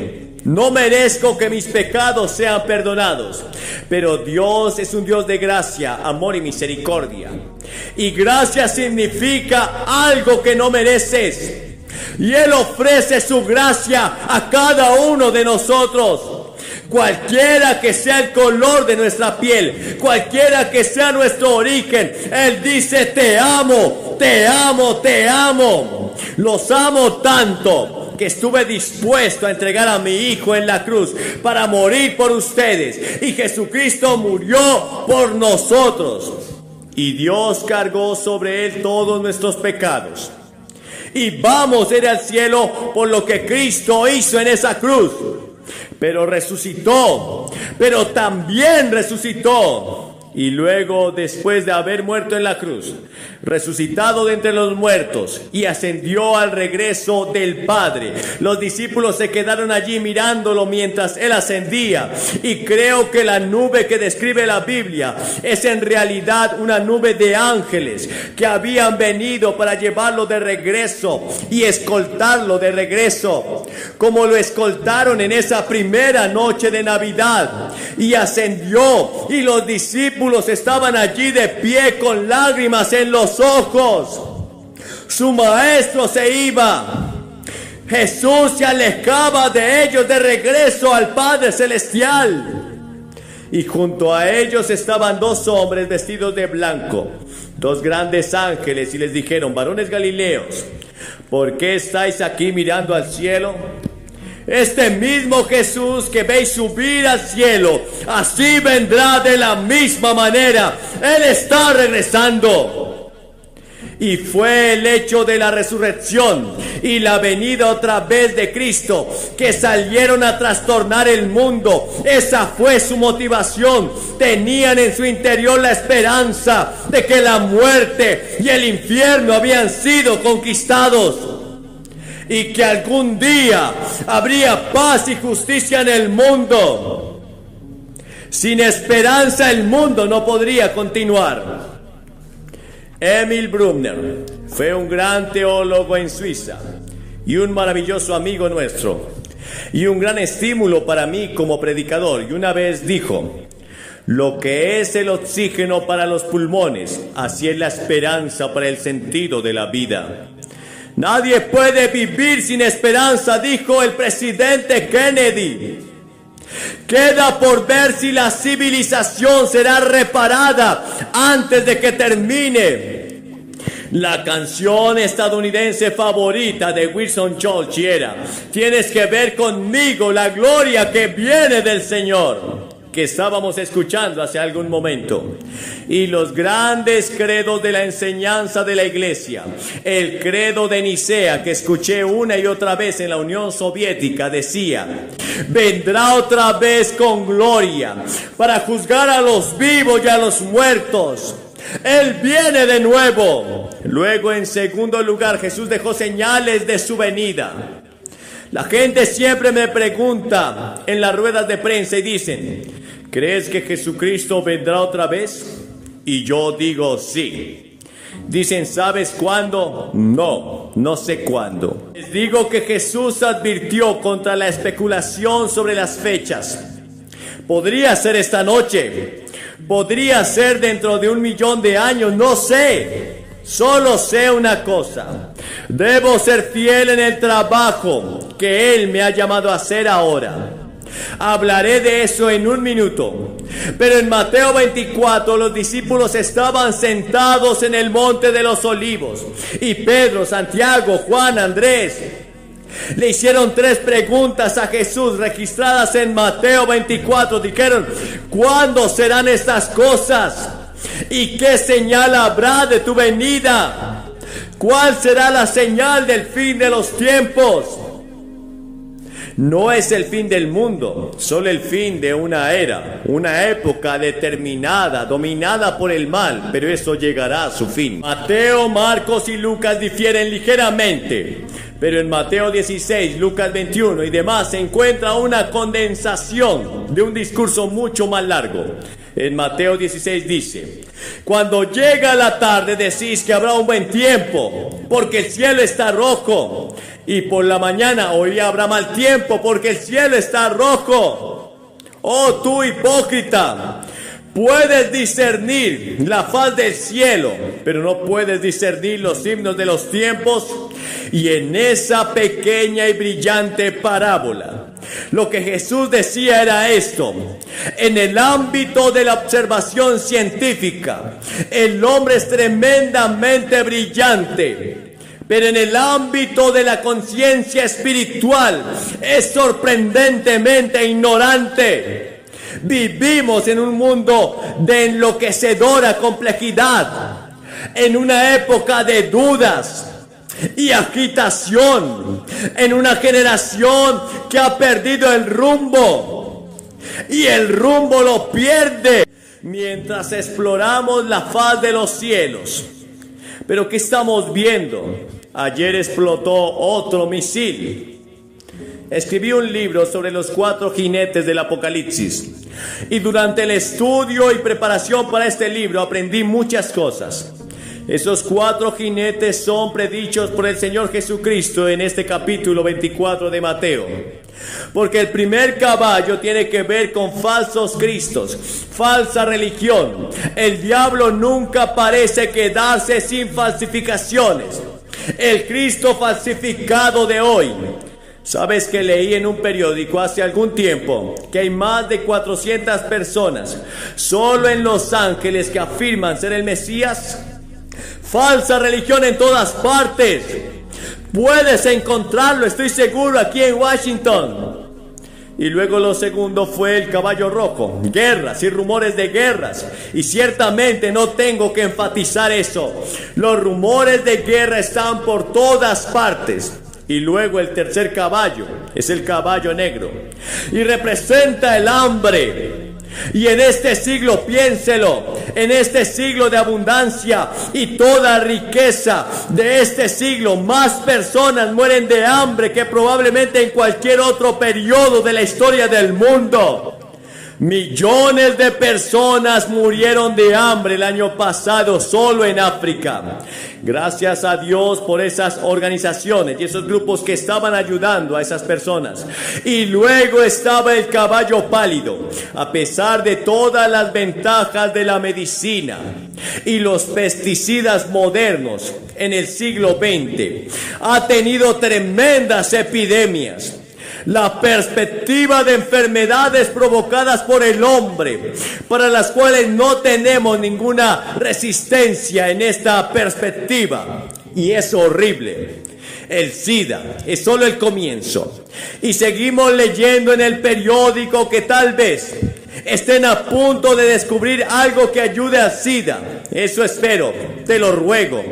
Speaker 2: No merezco que mis pecados sean perdonados. Pero Dios es un Dios de gracia, amor y misericordia. Y gracia significa algo que no mereces. Y Él ofrece su gracia a cada uno de nosotros. Cualquiera que sea el color de nuestra piel, cualquiera que sea nuestro origen, Él dice: te amo, te amo, te amo. Los amo tanto que estuve dispuesto a entregar a mi Hijo en la cruz para morir por ustedes. Y Jesucristo murió por nosotros. Y Dios cargó sobre Él todos nuestros pecados. Y vamos a ir al cielo por lo que Cristo hizo en esa cruz. Pero resucitó, pero también resucitó. Y luego, después de haber muerto en la cruz, resucitado de entre los muertos y ascendió al regreso del Padre, los discípulos se quedaron allí mirándolo mientras Él ascendía. Y creo que la nube que describe la Biblia es en realidad una nube de ángeles que habían venido para llevarlo de regreso y escoltarlo de regreso, como lo escoltaron en esa primera noche de Navidad. Y ascendió, y los discípulos estaban allí de pie con lágrimas en los ojos. Su maestro se iba. Jesús se alejaba de ellos de regreso al Padre Celestial. Y junto a ellos estaban dos hombres vestidos de blanco, dos grandes ángeles, y les dijeron: varones galileos, ¿por qué estáis aquí mirando al cielo? Este mismo Jesús que veis subir al cielo, así vendrá de la misma manera. Él está regresando. Y fue el hecho de la resurrección y la venida otra vez de Cristo que salieron a trastornar el mundo. Esa fue su motivación. Tenían en su interior la esperanza de que la muerte y el infierno habían sido conquistados, y que algún día habría paz y justicia en el mundo. Sin esperanza el mundo no podría continuar. Emil Brunner fue un gran teólogo en Suiza y un maravilloso amigo nuestro. y un gran estímulo para mí como predicador. Y una vez dijo: lo que es el oxígeno para los pulmones, así es la esperanza para el sentido de la vida. Nadie puede vivir sin esperanza, dijo el presidente Kennedy. Queda por ver si la civilización será reparada antes de que termine. La canción estadounidense favorita de Winston Churchill era: tienes que ver conmigo la gloria que viene del Señor, que estábamos escuchando hace algún momento. Y los grandes credos de la enseñanza de la iglesia, el credo de Nicea, que escuché una y otra vez en la Unión Soviética, decía: vendrá otra vez con gloria para juzgar a los vivos y a los muertos. Él viene de nuevo. Luego, en segundo lugar, Jesús dejó señales de su venida. La gente siempre me pregunta en las ruedas de prensa y dicen: ¿crees que Jesucristo vendrá otra vez? Y yo digo sí. Dicen: ¿sabes cuándo? No, no sé cuándo. Les digo que Jesús advirtió contra la especulación sobre las fechas. Podría ser esta noche, podría ser dentro de 1.000.000 de años, no sé. Solo sé una cosa: debo ser fiel en el trabajo que Él me ha llamado a hacer ahora. Hablaré de eso en un minuto. Pero en Mateo 24 los discípulos estaban sentados en el monte de los olivos, y Pedro, Santiago, Juan, Andrés le hicieron 3 preguntas a Jesús registradas en Mateo 24. Dijeron: ¿cuándo serán estas cosas? ¿Y qué señal habrá de tu venida? ¿Cuál será la señal del fin de los tiempos? No es el fin del mundo, solo el fin de una era, una época determinada, dominada por el mal, pero eso llegará a su fin. Mateo, Marcos y Lucas difieren ligeramente, pero en Mateo 16, Lucas 21 y demás se encuentra una condensación de un discurso mucho más largo. En Mateo 16 dice: cuando llega la tarde decís que habrá un buen tiempo, porque el cielo está rojo. Y por la mañana hoy habrá mal tiempo, porque el cielo está rojo. Oh, tú hipócrita, puedes discernir la faz del cielo, pero no puedes discernir los signos de los tiempos. Y en esa pequeña y brillante parábola, lo que Jesús decía era esto: en el ámbito de la observación científica, el hombre es tremendamente brillante, pero en el ámbito de la conciencia espiritual es sorprendentemente ignorante. Vivimos en un mundo de enloquecedora complejidad, en una época de dudas y agitación, en una generación que ha perdido el rumbo, y el rumbo lo pierde mientras exploramos la faz de los cielos. Pero ¿qué estamos viendo? Ayer explotó otro misil. Escribí un libro sobre los 4 jinetes del Apocalipsis, y durante el estudio y preparación para este libro aprendí muchas cosas. Esos 4 jinetes son predichos por el Señor Jesucristo en este capítulo 24 de Mateo. Porque el primer caballo tiene que ver con falsos cristos, falsa religión. El diablo nunca parece quedarse sin falsificaciones. El Cristo falsificado de hoy. ¿Sabes que leí en un periódico hace algún tiempo que hay más de 400 personas solo en Los Ángeles que afirman ser el Mesías? Falsa religión en todas partes. Puedes encontrarlo, estoy seguro, aquí en Washington. Y luego lo segundo fue el caballo rojo, guerras y rumores de guerras. Y ciertamente no tengo que enfatizar eso. Los rumores de guerra están por todas partes. Y luego el tercer caballo es el caballo negro, y representa el hambre. Y en este siglo, piénselo, en este siglo de abundancia y toda riqueza de este siglo, más personas mueren de hambre que probablemente en cualquier otro periodo de la historia del mundo. Millones de personas murieron de hambre el año pasado solo en África. Gracias a Dios por esas organizaciones y esos grupos que estaban ayudando a esas personas. Y luego estaba el caballo pálido. A pesar de todas las ventajas de la medicina y los pesticidas modernos en el siglo XX, ha tenido tremendas epidemias. La perspectiva de enfermedades provocadas por el hombre, para las cuales no tenemos ninguna resistencia en esta perspectiva. Y es horrible. El SIDA es solo el comienzo. Y seguimos leyendo en el periódico que tal vez estén a punto de descubrir algo que ayude al SIDA. Eso espero, te lo ruego.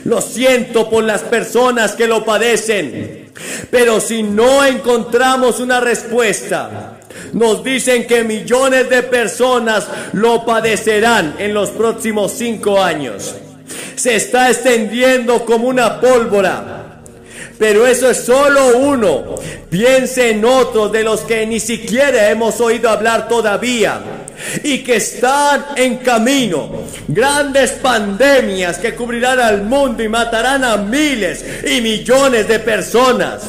Speaker 2: Lo siento por las personas que lo padecen. Pero si no encontramos una respuesta, nos dicen que millones de personas lo padecerán en los próximos 5 años. Se está extendiendo como una pólvora. Pero eso es solo uno. Piense en otros de los que ni siquiera hemos oído hablar todavía y que están en camino. Grandes pandemias que cubrirán al mundo y matarán a miles y millones de personas.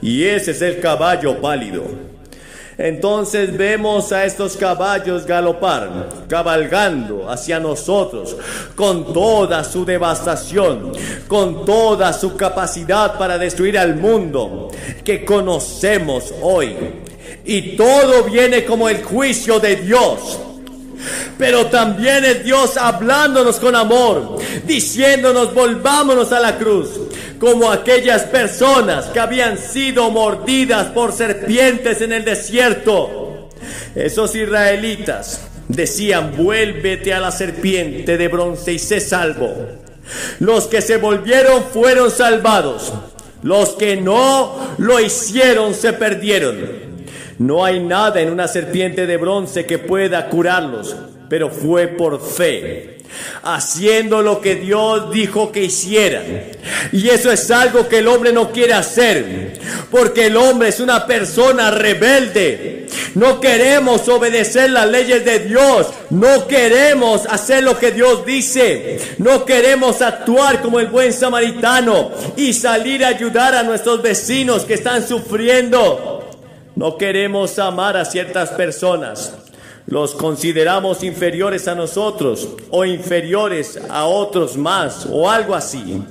Speaker 2: Y ese es el caballo pálido. Entonces vemos a estos caballos galopar, cabalgando hacia nosotros, con toda su devastación, con toda su capacidad para destruir al mundo que conocemos hoy. Y todo viene como el juicio de Dios. Pero también es Dios hablándonos con amor, diciéndonos volvámonos a la cruz, como aquellas personas que habían sido mordidas por serpientes en el desierto. Esos israelitas decían, vuélvete a la serpiente de bronce y sé salvo. Los que se volvieron fueron salvados, los que no lo hicieron se perdieron. No hay nada en una serpiente de bronce que pueda curarlos, pero fue por fe, haciendo lo que Dios dijo que hicieran. Y eso es algo que el hombre no quiere hacer, porque el hombre es una persona rebelde. No queremos obedecer las leyes de Dios, no queremos hacer lo que Dios dice, no queremos actuar como el buen samaritano y salir a ayudar a nuestros vecinos que están sufriendo. No queremos amar a ciertas personas. Los consideramos inferiores a nosotros o inferiores a otros más o algo así.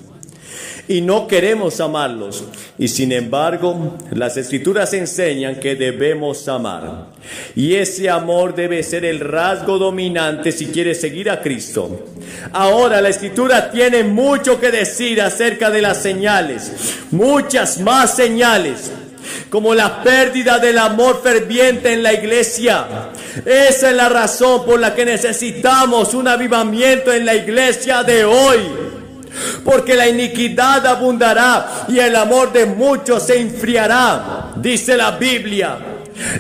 Speaker 2: Y no queremos amarlos. Y sin embargo, las Escrituras enseñan que debemos amar. Y ese amor debe ser el rasgo dominante si quieres seguir a Cristo. Ahora, la Escritura tiene mucho que decir acerca de las señales. Muchas más señales, como la pérdida del amor ferviente en la iglesia. Esa es la razón por la que necesitamos un avivamiento en la iglesia de hoy. Porque la iniquidad abundará y el amor de muchos se enfriará, dice la Biblia.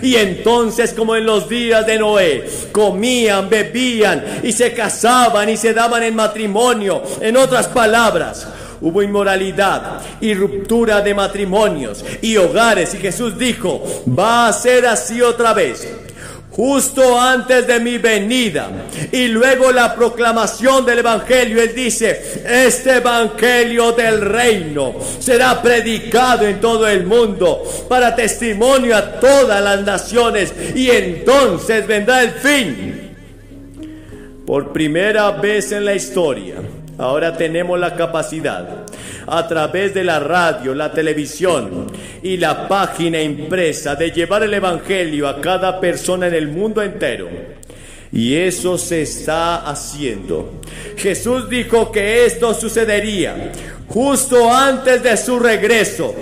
Speaker 2: Y entonces, como en los días de Noé, comían, bebían y se casaban y se daban en matrimonio. En otras palabras, hubo inmoralidad y ruptura de matrimonios y hogares. Y Jesús dijo, va a ser así otra vez, justo antes de mi venida. Y luego la proclamación del Evangelio. Él dice, este Evangelio del reino será predicado en todo el mundo para testimonio a todas las naciones. Y entonces vendrá el fin. Por primera vez en la historia, ahora tenemos la capacidad, a través de la radio, la televisión y la página impresa, de llevar el Evangelio a cada persona en el mundo entero. Y eso se está haciendo. Jesús dijo que esto sucedería justo antes de su regreso.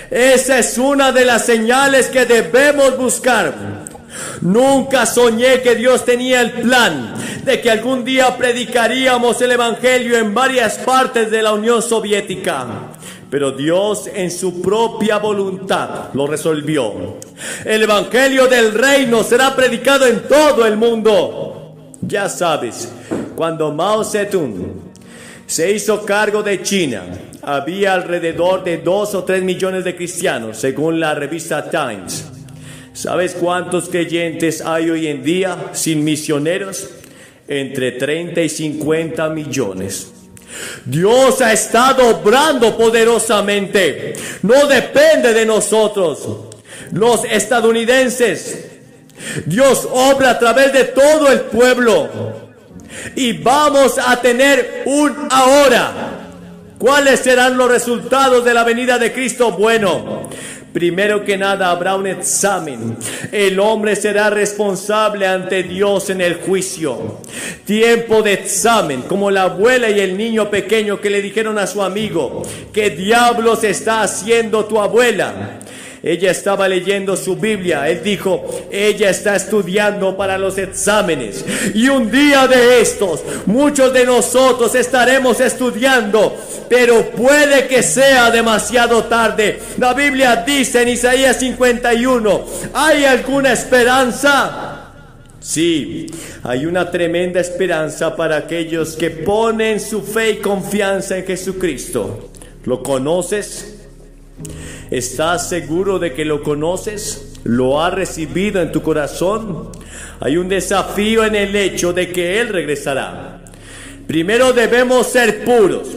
Speaker 2: Esa es una de las señales que debemos buscar. Nunca soñé que Dios tenía el plan de que algún día predicaríamos el Evangelio en varias partes de la Unión Soviética. Pero Dios en su propia voluntad lo resolvió. El Evangelio del reino será predicado en todo el mundo. Ya sabes, cuando Mao Zedong se hizo cargo de China, había alrededor de 2 o 3 millones de cristianos, según la revista Times. ¿Sabes cuántos creyentes hay hoy en día sin misioneros? Entre 30 y 50 millones. Dios ha estado obrando poderosamente. No depende de nosotros, los estadounidenses. Dios obra a través de todo el pueblo. Y vamos a tener un ahora. ¿Cuáles serán los resultados de la venida de Cristo? Bueno, primero que nada habrá un examen. El hombre será responsable ante Dios en el juicio. Tiempo de examen, como la abuela y el niño pequeño que le dijeron a su amigo: ¿qué diablos está haciendo tu abuela? Ella estaba leyendo su Biblia. Él dijo: ella está estudiando para los exámenes. Y un día de estos, muchos de nosotros estaremos estudiando, pero puede que sea demasiado tarde. La Biblia dice en Isaías 51, ¿hay alguna esperanza? Sí, hay una tremenda esperanza para aquellos que ponen su fe y confianza en Jesucristo. ¿Lo conoces? ¿Estás seguro de que lo conoces? ¿Lo has recibido en tu corazón? Hay un desafío en el hecho de que Él regresará. Primero debemos ser puros.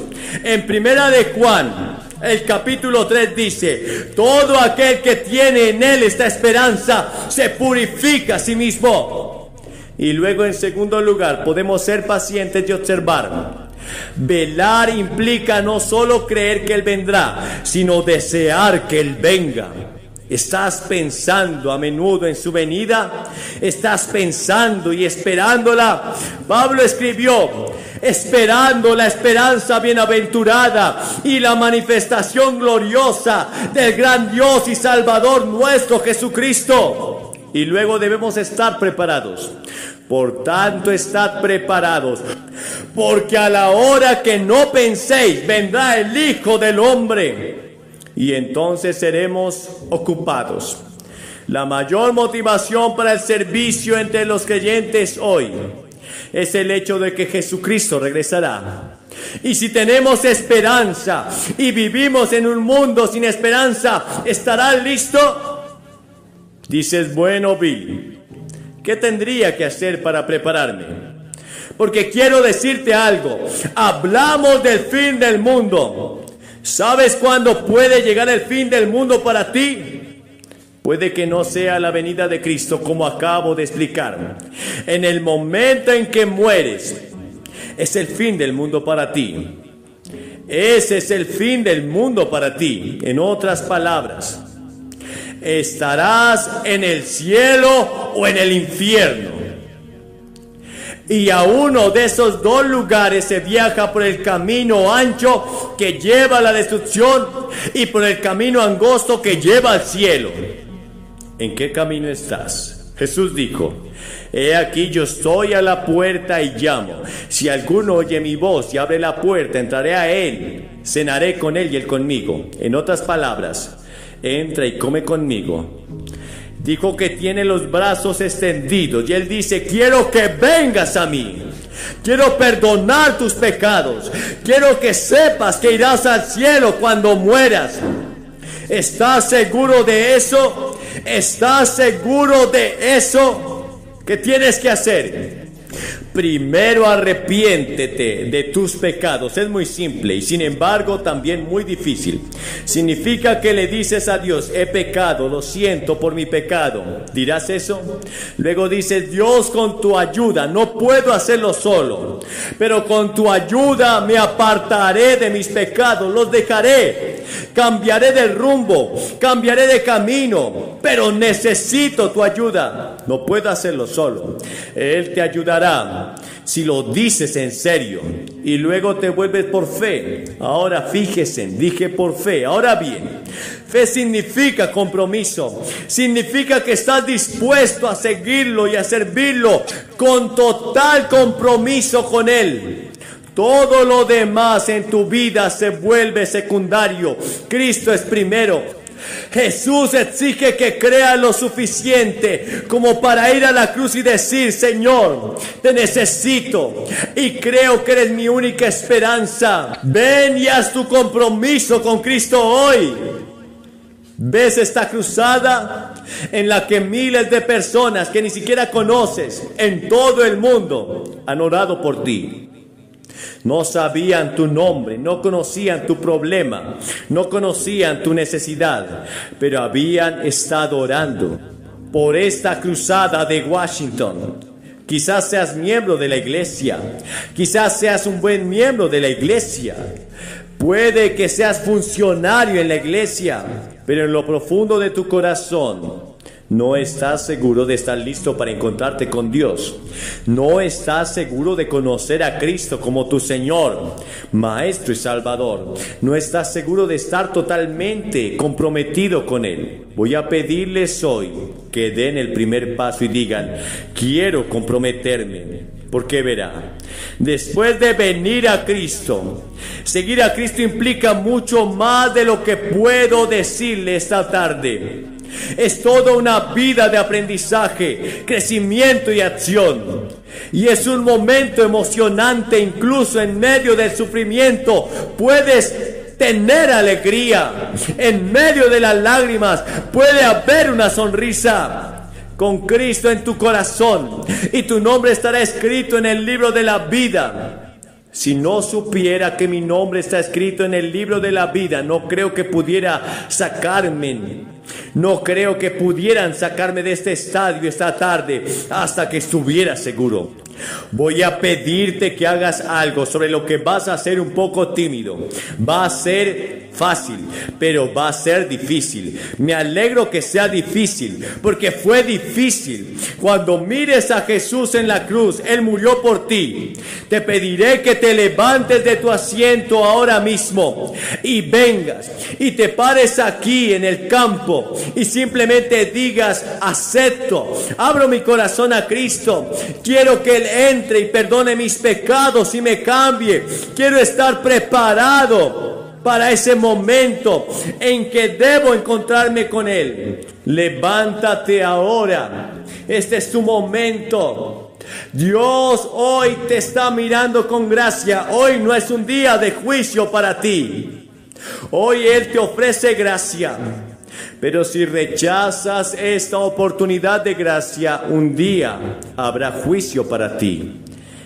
Speaker 2: En primera de Juan, el capítulo 3 dice: todo aquel que tiene en Él esta esperanza se purifica a sí mismo. Y luego, en segundo lugar, podemos ser pacientes y observar. Velar implica no solo creer que Él vendrá, sino desear que Él venga. ¿Estás pensando a menudo en su venida? ¿Estás pensando y esperándola? Pablo escribió: esperando la esperanza bienaventurada y la manifestación gloriosa del gran Dios y Salvador nuestro Jesucristo. Y luego debemos estar preparados. Por tanto, estad preparados, porque a la hora que no penséis vendrá el Hijo del Hombre, y entonces seremos ocupados. La mayor motivación para el servicio entre los creyentes hoy es el hecho de que Jesucristo regresará. Y si tenemos esperanza y vivimos en un mundo sin esperanza, ¿estarás listo? Dices: bueno, Bill, ¿qué tendría que hacer para prepararme? Porque quiero decirte algo. Hablamos del fin del mundo. ¿Sabes cuándo puede llegar el fin del mundo para ti? Puede que no sea la venida de Cristo, como acabo de explicar. En el momento en que mueres, es el fin del mundo para ti. Ese es el fin del mundo para ti. En otras palabras, estarás en el cielo o en el infierno. Y a uno de esos dos lugares se viaja por el camino ancho que lleva a la destrucción y por el camino angosto que lleva al cielo. ¿En qué camino estás? Jesús dijo: he aquí, yo estoy a la puerta y llamo. Si alguno oye mi voz y abre la puerta, entraré a él, cenaré con él y él conmigo. En otras palabras, entra y come conmigo. Dijo que tiene los brazos extendidos y Él dice: quiero que vengas a mí. Quiero perdonar tus pecados. Quiero que sepas que irás al cielo cuando mueras. ¿Estás seguro de eso? ¿Estás seguro de eso? ¿Qué tienes que hacer? Primero arrepiéntete de tus pecados. Es muy simple y sin embargo también muy difícil. Significa que le dices a Dios: he pecado, lo siento por mi pecado. ¿Dirás eso? Luego dices: Dios, con tu ayuda, no puedo hacerlo solo, pero con tu ayuda me apartaré de mis pecados, los dejaré, cambiaré de rumbo, cambiaré de camino, pero necesito tu ayuda. No puedo hacerlo solo. Él te ayudará si lo dices en serio y luego te vuelves por fe. Ahora fíjese, dije por fe. Ahora bien, fe significa compromiso. Significa que estás dispuesto a seguirlo y a servirlo con total compromiso con Él. Todo lo demás en tu vida se vuelve secundario. Cristo es primero. Jesús exige que creas lo suficiente como para ir a la cruz y decir: Señor, te necesito y creo que eres mi única esperanza. Ven y haz tu compromiso con Cristo hoy. ¿Ves esta cruzada? en la que miles de personas que ni siquiera conoces en todo el mundo han orado por ti. No sabían tu nombre, no conocían tu problema, no conocían tu necesidad, pero habían estado orando por esta cruzada de Washington. Quizás seas miembro de la iglesia, quizás seas un buen miembro de la iglesia, puede que seas funcionario en la iglesia, pero en lo profundo de tu corazón no estás seguro de estar listo para encontrarte con Dios. No estás seguro de conocer a Cristo como tu Señor, Maestro y Salvador. No estás seguro de estar totalmente comprometido con Él. Voy a pedirles hoy que den el primer paso y digan: quiero comprometerme. Porque verá, después de venir a Cristo, seguir a Cristo implica mucho más de lo que puedo decirle esta tarde. Es toda una vida de aprendizaje, crecimiento y acción. Y es un momento emocionante, incluso en medio del sufrimiento. Puedes tener alegría. En medio de las lágrimas puede haber una sonrisa. Con Cristo en tu corazón, y tu nombre estará escrito en el libro de la vida. Si no supiera que mi nombre está escrito en el libro de la vida, no creo que pudiera sacarme. No creo que pudieran sacarme de este estadio esta tarde hasta que estuviera seguro. Voy a pedirte que hagas algo sobre lo que vas a ser un poco tímido. Va a ser fácil, pero va a ser difícil. Me alegro que sea difícil, porque fue difícil. Cuando mires a Jesús en la cruz, Él murió por ti. Te pediré que te levantes de tu asiento ahora mismo y vengas y te pares aquí en el campo y simplemente digas: acepto, abro mi corazón a Cristo, quiero que Él entre y perdone mis pecados y me cambie. Quiero estar preparado para ese momento en que debo encontrarme con Él. Levántate ahora. Este es tu momento. Dios hoy te está mirando con gracia. Hoy no es un día de juicio para ti. Hoy Él te ofrece gracia. Pero si rechazas esta oportunidad de gracia, un día habrá juicio para ti.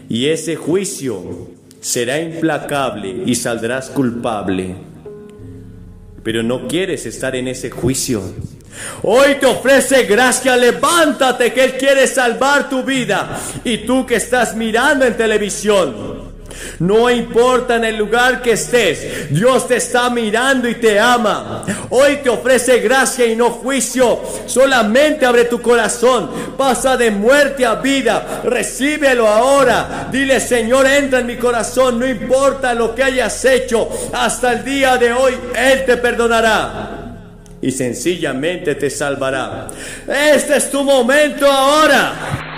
Speaker 2: Y ese juicio será implacable y saldrás culpable. Pero no quieres estar en ese juicio. Hoy te ofrece gracia, levántate, que Él quiere salvar tu vida. Y tú que estás mirando en televisión, no importa en el lugar que estés, Dios te está mirando y te ama. Hoy te ofrece gracia y no juicio. Solamente abre tu corazón, pasa de muerte a vida, recíbelo ahora. Dile: Señor, entra en mi corazón, no importa lo que hayas hecho hasta el día de hoy, Él te perdonará y sencillamente te salvará. Este es tu momento ahora.